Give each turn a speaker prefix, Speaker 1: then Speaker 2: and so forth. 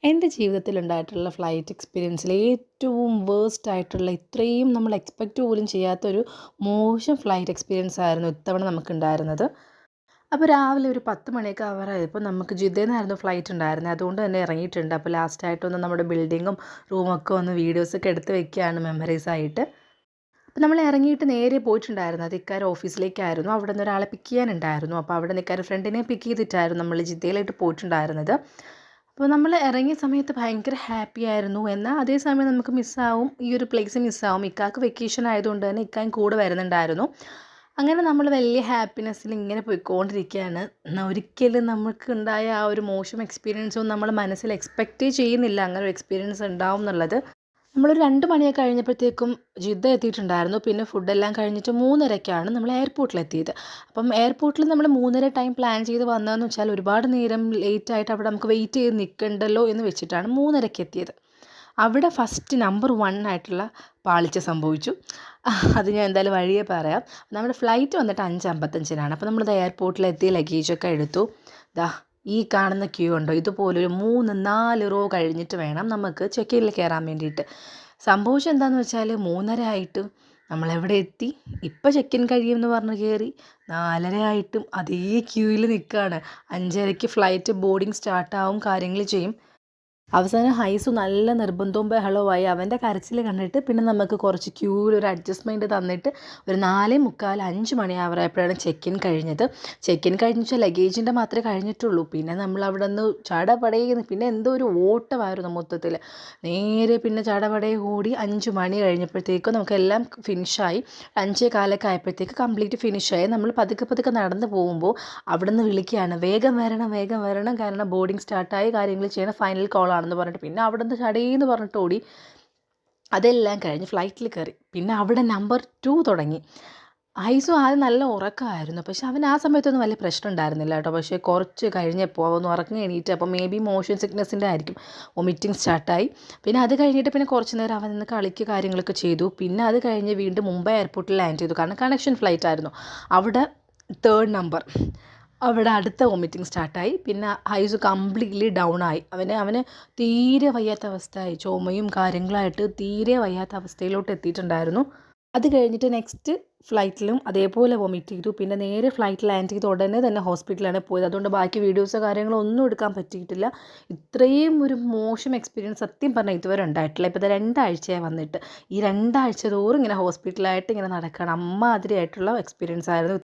Speaker 1: എൻ്റെ ജീവിതത്തിലുണ്ടായിട്ടുള്ള ഫ്ലൈറ്റ് എക്സ്പീരിയൻസിൽ ഏറ്റവും വേഴ്സ്റ്റ് ആയിട്ടുള്ള ഇത്രയും നമ്മൾ എക്സ്പെക്റ്റ് പോലും ചെയ്യാത്തൊരു മോശം ഫ്ലൈറ്റ് എക്സ്പീരിയൻസ് ആയിരുന്നു ഇത്തവണ നമുക്കുണ്ടായിരുന്നത്. അപ്പോൾ രാവിലെ ഒരു 10 മണിയൊക്കെ ആവാറായപ്പോൾ നമുക്ക് ജിദ്ദയിൽ നിന്നായിരുന്നു ഫ്ലൈറ്റ് ഉണ്ടായിരുന്നത്. അതുകൊണ്ട് തന്നെ ഇറങ്ങിയിട്ടുണ്ട്. അപ്പോൾ ലാസ്റ്റായിട്ടൊന്ന് നമ്മുടെ ബിൽഡിങ്ങും റൂമൊക്കെ ഒന്ന് വീഡിയോസൊക്കെ എടുത്ത് വെക്കുകയാണ് മെമ്മറീസ് ആയിട്ട്. അപ്പോൾ നമ്മൾ ഇറങ്ങിയിട്ട് നേരെ പോയിട്ടുണ്ടായിരുന്നത് ഇക്കാര്യം ഓഫീസിലേക്കായിരുന്നു. അവിടെ നിന്ന് ഒരാളെ പിക്ക് ചെയ്യാനുണ്ടായിരുന്നു. അപ്പോൾ അവിടെ നിന്ന് ഇക്കാര്യം ഫ്രണ്ടിനെ പിക്ക് ചെയ്തിട്ടായിരുന്നു നമ്മൾ ജിദ്ദയിലായിട്ട് പോയിട്ടുണ്ടായിരുന്നത്. അപ്പോൾ നമ്മൾ ഇറങ്ങിയ സമയത്ത് ഭയങ്കര ഹാപ്പി ആയിരുന്നു. എന്നാൽ അതേസമയം നമുക്ക് മിസ്സാവും, ഈ ഒരു പ്ലേസ് മിസ്സാവും. ഇക്കാക്ക് വെക്കേഷൻ ആയതുകൊണ്ട് തന്നെ ഇക്കായും കൂടെ വരുന്നുണ്ടായിരുന്നു. അങ്ങനെ നമ്മൾ വലിയ ഹാപ്പിനെസ്സിൽ ഇങ്ങനെ പോയിക്കൊണ്ടിരിക്കുകയാണ്. ഒരിക്കലും നമുക്ക് ഉണ്ടായ ആ ഒരു മോശം എക്സ്പീരിയൻസൊന്നും നമ്മൾ മനസ്സിൽ എക്സ്പെക്റ്റേ ചെയ്യുന്നില്ല അങ്ങനെ ഒരു എക്സ്പീരിയൻസ് ഉണ്ടാവും എന്നുള്ളത്. നമ്മളൊരു 2 മണിയൊക്കെ കഴിഞ്ഞപ്പോഴത്തേക്കും ജിദ്ദ എത്തിയിട്ടുണ്ടായിരുന്നു. പിന്നെ ഫുഡെല്ലാം കഴിഞ്ഞിട്ട് 3:30ക്കാണ് നമ്മൾ എയർപോർട്ടിലെത്തിയത്. അപ്പം എയർപോർട്ടിൽ നമ്മൾ 3:30 ടൈം പ്ലാൻ ചെയ്ത് വന്നതെന്ന് വെച്ചാൽ ഒരുപാട് നേരം ലേറ്റായിട്ട് അവിടെ നമുക്ക് വെയിറ്റ് ചെയ്ത് നിൽക്കണ്ടല്ലോ എന്ന് വെച്ചിട്ടാണ് 3:30ക്ക് എത്തിയത്. അവിടെ ഫസ്റ്റ് നമ്പർ 1 ആയിട്ടുള്ള പാളിച്ച സംഭവിച്ചു. അത് ഞാൻ എന്തായാലും വഴിയേ പറയാം. നമ്മുടെ ഫ്ലൈറ്റ് വന്നിട്ട് 5:55-നാണ്. അപ്പോൾ നമ്മളിത് എയർപോർട്ടിലെത്തി ലഗേജൊക്കെ എടുത്തു. ദാ ഈ കാണുന്ന ക്യൂ ഉണ്ടോ, ഇതുപോലൊരു 3-4 റോ കഴിഞ്ഞിട്ട് വേണം നമുക്ക് ചെക്ക് ഇനിൽ കയറാൻ വേണ്ടിയിട്ട്. സംഭവിച്ചത് എന്താണെന്ന് വെച്ചാൽ 3:30 ആയിട്ടും നമ്മളെവിടെ എത്തി, ഇപ്പം ചെക്ക് ഇൻ കഴിയുമെന്ന് പറഞ്ഞ് കയറി 4:30 ആയിട്ടും അതേ ക്യൂവിൽ നിൽക്കുകയാണ്. 5:30ക്ക് ഫ്ലൈറ്റ് ബോർഡിങ് സ്റ്റാർട്ടാവും, കാര്യങ്ങൾ ചെയ്യും. അവസാനം ഹൈസു നല്ല നിർബന്ധവും ബഹളവുമായി. അവൻ്റെ കരച്ചിൽ കണ്ടിട്ട് പിന്നെ നമുക്ക് കുറച്ച് ക്യൂവിൽ ഒരു അഡ്ജസ്റ്റ്മെൻറ്റ് തന്നിട്ട് ഒരു 4:45 5 മണിയാവറായപ്പോഴാണ് ചെക്ക് ഇൻ കഴിഞ്ഞത്. ചെക്ക് ഇൻ കഴിഞ്ഞ വെച്ചാൽ ലഗേജിൻ്റെ മാത്രമേ കഴിഞ്ഞിട്ടുള്ളൂ. പിന്നെ നമ്മൾ അവിടെ നിന്ന് ചടപടയെന്ന് പിന്നെ എന്തോ ഒരു ഓട്ടമായിരുന്നു മൊത്തത്തിൽ. നേരെ പിന്നെ ചടപടയെ ഓടി 5 മണി കഴിഞ്ഞപ്പോഴത്തേക്കും നമുക്കെല്ലാം ഫിനിഷായി. 5:15 ആയപ്പോഴത്തേക്ക് കംപ്ലീറ്റ് ഫിനിഷായി. നമ്മൾ പതുക്കെ പതുക്കെ നടന്ന് പോകുമ്പോൾ അവിടെ നിന്ന് വിളിക്കുകയാണ്, വേഗം വരണം വേഗം വരണം, കാരണം ബോർഡിങ് സ്റ്റാർട്ടായി, കാര്യങ്ങൾ ചെയ്യണം, ഫൈനൽ കോളാണെന്ന് പറഞ്ഞിട്ട്. പിന്നെ അവിടെ നിന്ന് ചടേന്ന് പറഞ്ഞിട്ട് ഓടി. അതെല്ലാം കഴിഞ്ഞ് ഫ്ലൈറ്റിൽ കയറി. പിന്നെ അവിടെ നമ്പർ 2 തുടങ്ങി. ഐസു ആദ്യം നല്ല ഉറക്കമായിരുന്നു. പക്ഷെ അവൻ ആ സമയത്തൊന്നും വലിയ പ്രശ്നം ഉണ്ടായിരുന്നില്ല കേട്ടോ. പക്ഷേ കുറച്ച് കഴിഞ്ഞപ്പോൾ അവൻ ഉറങ്ങി എണീറ്റ്. അപ്പോൾ മേ ബി മോഷൻ സിക്നെസ്സിൻ്റെ ആയിരിക്കും, വൊമിറ്റിംഗ് സ്റ്റാർട്ടായി. പിന്നെ അത് കഴിഞ്ഞിട്ട് പിന്നെ കുറച്ച് നേരം അവൻ നിന്ന് കളിക്കുക കാര്യങ്ങളൊക്കെ ചെയ്തു. പിന്നെ അത് കഴിഞ്ഞ് വീണ്ടും മുംബൈ എയർപോർട്ടിൽ ലാൻഡ് ചെയ്തു. കാരണം കണക്ഷൻ ഫ്ലൈറ്റ് ആയിരുന്നു. അവിടെ 3rd നമ്പർ അവിടെ അടുത്ത വൊമിറ്റിംഗ് സ്റ്റാർട്ടായി. പിന്നെ ഹൈസു കംപ്ലീറ്റ്ലി ഡൗൺ ആയി. അവന് തീരെ വയ്യാത്ത അവസ്ഥയായി. ചുമയും കാര്യങ്ങളായിട്ട് തീരെ വയ്യാത്ത അവസ്ഥയിലോട്ട് എത്തിയിട്ടുണ്ടായിരുന്നു. അത് കഴിഞ്ഞിട്ട് നെക്സ്റ്റ് ഫ്ലൈറ്റിലും അതേപോലെ വൊമിറ്റ് ചെയ്തു. പിന്നെ നേരെ ഫ്ലൈറ്റ് ലാൻഡ് ചെയ്ത് ഉടനെ തന്നെ ഹോസ്പിറ്റലാണ് പോയത്. അതുകൊണ്ട് ബാക്കി വീഡിയോസോ കാര്യങ്ങളോ ഒന്നും എടുക്കാൻ പറ്റിയിട്ടില്ല. ഇത്രയും ഒരു മോശം എക്സ്പീരിയൻസ് സത്യം പറഞ്ഞാൽ ഇതുവരെ ഉണ്ടായിട്ടില്ല. ഇപ്പോൾ ഇത് 2 ആഴ്ചയായി വന്നിട്ട്. ഈ 2 ആഴ്ച തോറും ഇങ്ങനെ ഹോസ്പിറ്റലായിട്ട് ഇങ്ങനെ നടക്കുകയാണ്. അമ്മാതിരിയായിട്ടുള്ള എക്സ്പീരിയൻസ് ആയിരുന്നു.